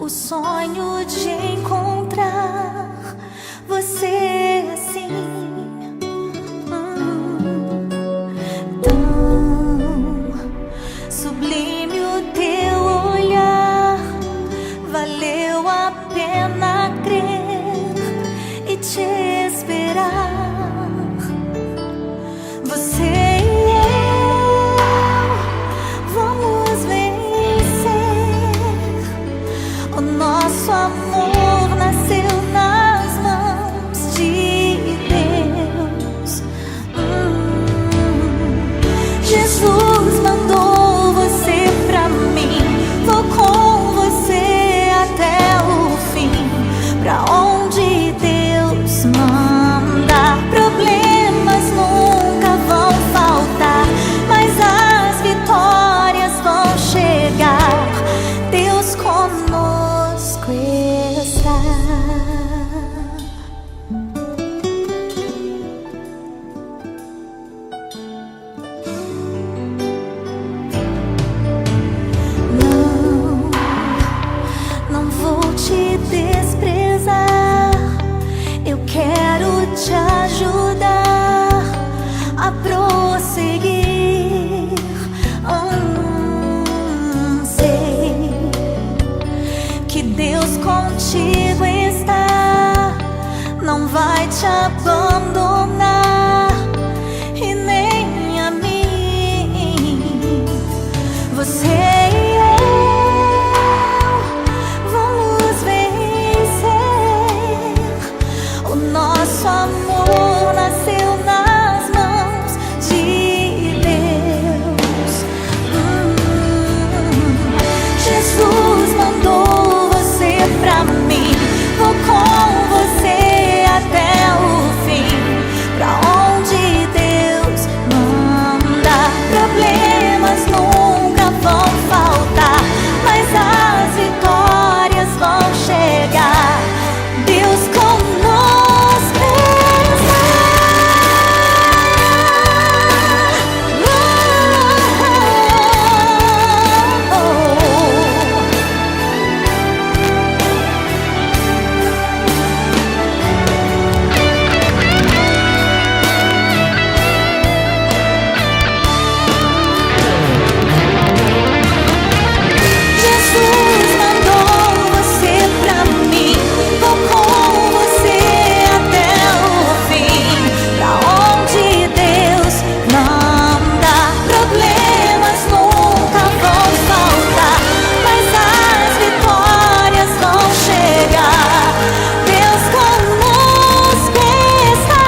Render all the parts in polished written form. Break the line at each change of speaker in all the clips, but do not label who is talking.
o sonho de encontrar você assim, tão sublime o teu olhar. Valeu a pena crer e te esperar. Você e eu vamos vencer. O nosso amor nasceu nas mãos de Deus. Jesus mandou você pra mim. Vou com você até o fim. Pra onde Deus manda, problemas nunca vão faltar, mas as vitórias vão chegar. Deus conosco está. Não vou te desprezar. Eu quero te ajudar a prosseguir. Sei que Deus contigo está, não vai te abandonar e nem a mim. Você e eu vamos vencer. O nosso amor nasceu nas mãos de Deus. Jesus mandou você pra mim. Vou com você até o fim. Pra onde Deus manda, problemas nunca vão faltar, mas as vitórias vão chegar. Deus conosco está. Jesus mandou você pra mim. Vou com você até o fim. Pra onde Deus manda, problemas nunca vão faltar, mas as vitórias vão chegar. Deus conosco está.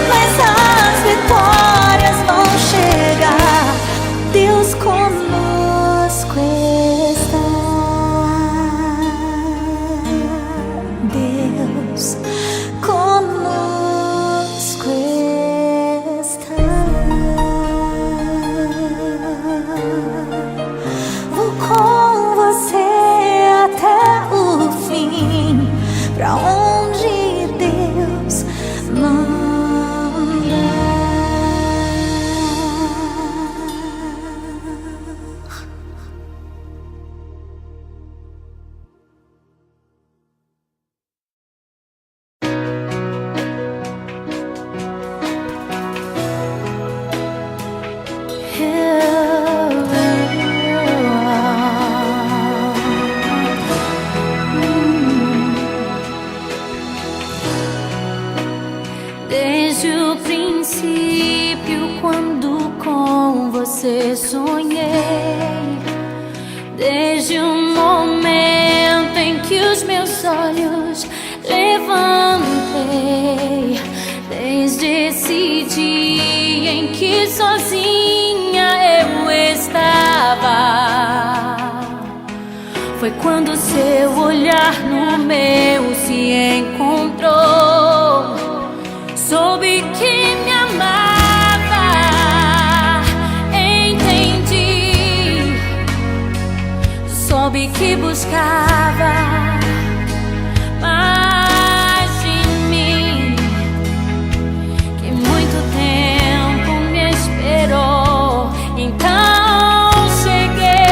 Mas as vitórias vão chegar. Deus conosco está. Deus conosco está. Vou com você até o fim. Pra onde Deus manda.
Desde o princípio, quando com você sonhei, desde o momento em que os meus olhos levantei, desde esse dia em que sozinha eu estava, foi quando seu olhar no meu se encontrou. Soube que me amava, entendi. Soube que buscava mais de mim, que muito tempo me esperou. Então cheguei.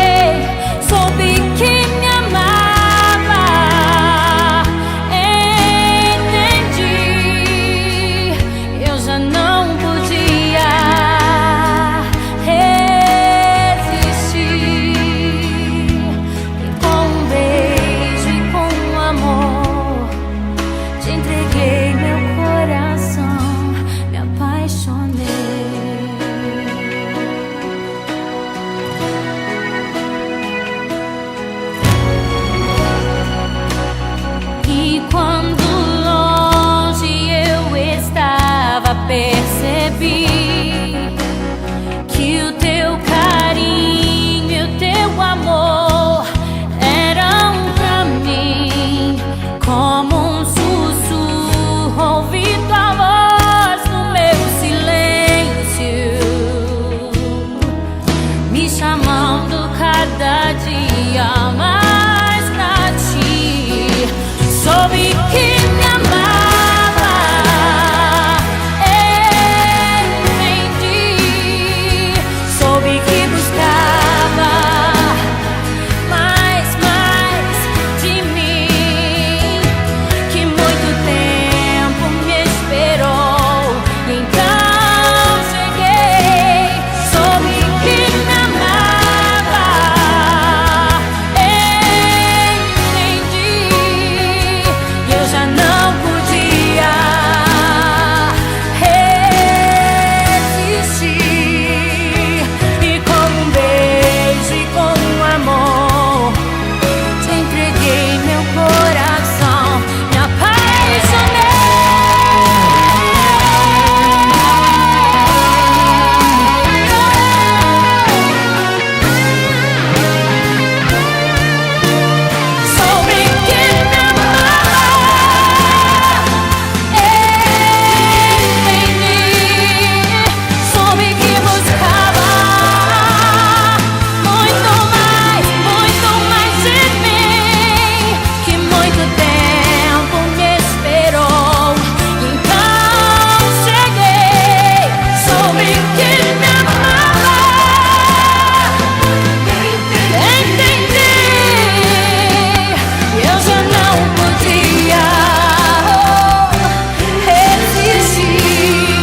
me chamando cada dia mais pra ti. Soube que me amava, entendi. Soube que buscava mais de mim, que muito tempo me esperou, então cheguei. Soube que me amava, entendi. Eu já não podia resistir, e com um beijo e com um amor te entreguei meu coração, me apaixonei. Soube que me amava, entendi. Soube que buscava muito mais de mim, que muito tempo me esperou, então cheguei. Soube que me amava, entendi. Eu já não podia resistir,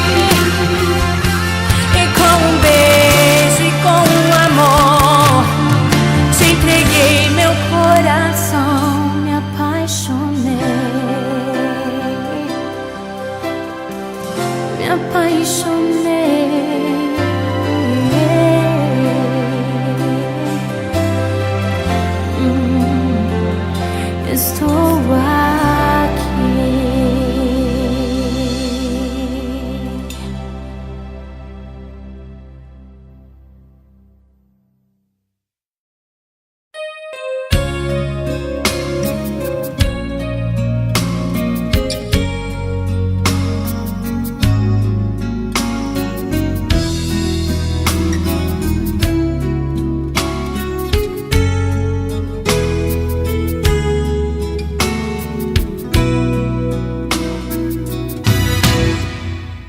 e com um beijo e com um amor te entreguei meu coração, me apaixonei, me apaixonei. Estou aqui.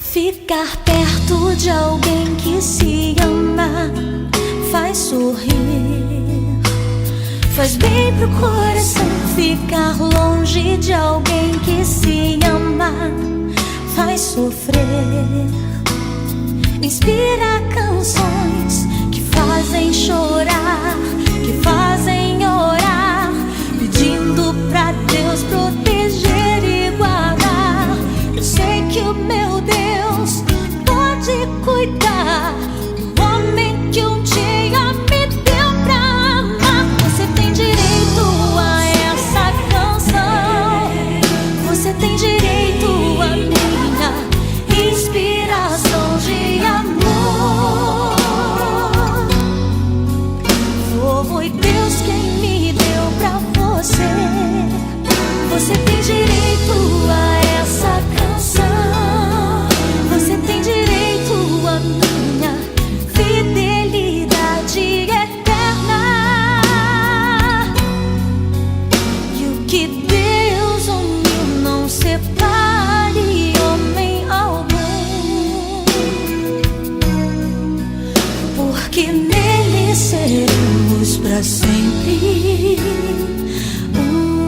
Ficar perto de alguém que se ama faz sorrir, faz bem pro coração. Ficar longe de alguém que se ama faz sofrer. Inspira canções que fazem chorar, que fazem orar, pedindo pra Deus proteger e guardar. Eu sei que o meu Deus pode cuidar do homem que um dia me deu pra amar. Você tem direito a essa canção, você tem direito a minha inspiração de amor. Foi Deus quem me deu pra você. Você tem direito a essa canção, você tem direito a minha fidelidade eterna. E o que Deus uniu não separe homem algum, porque nele seremos pra sempre um.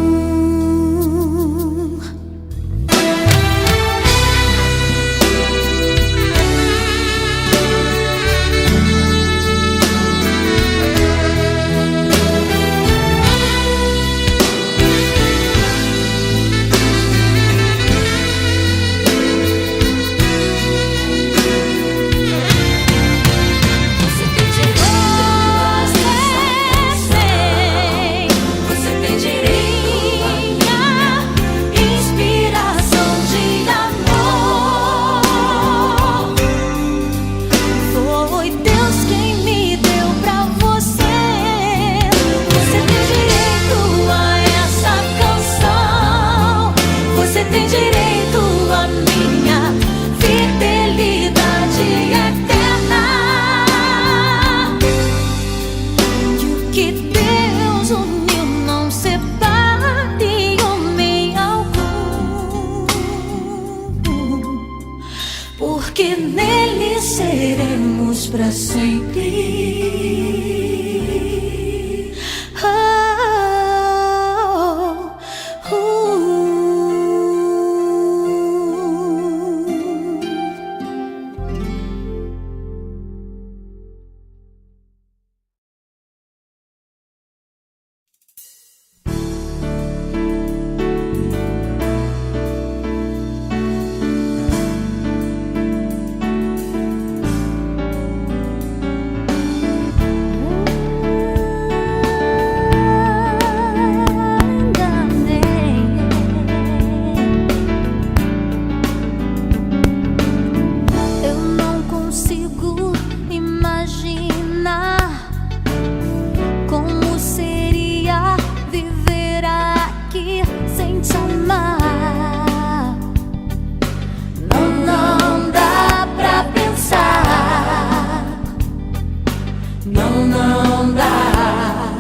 Você tem direito a essa pra sempre. Não dá.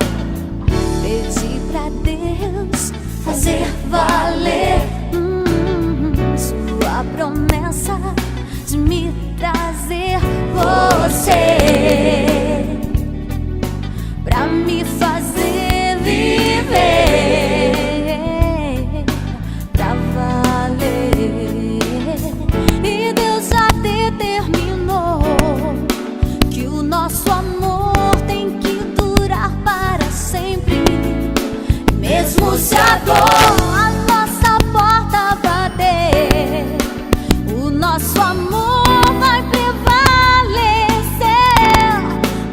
Pedi pra Deus fazer valer sua promessa de me trazer você pra me fazer viver pra valer. E Deus já determinou que o nosso amor tem que durar para sempre. Mesmo se a dor a nossa porta bater, o nosso amor vai prevalecer.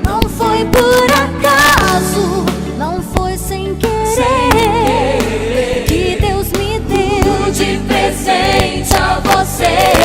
Não foi por acaso, não foi sem querer que Deus me deu de presente a você.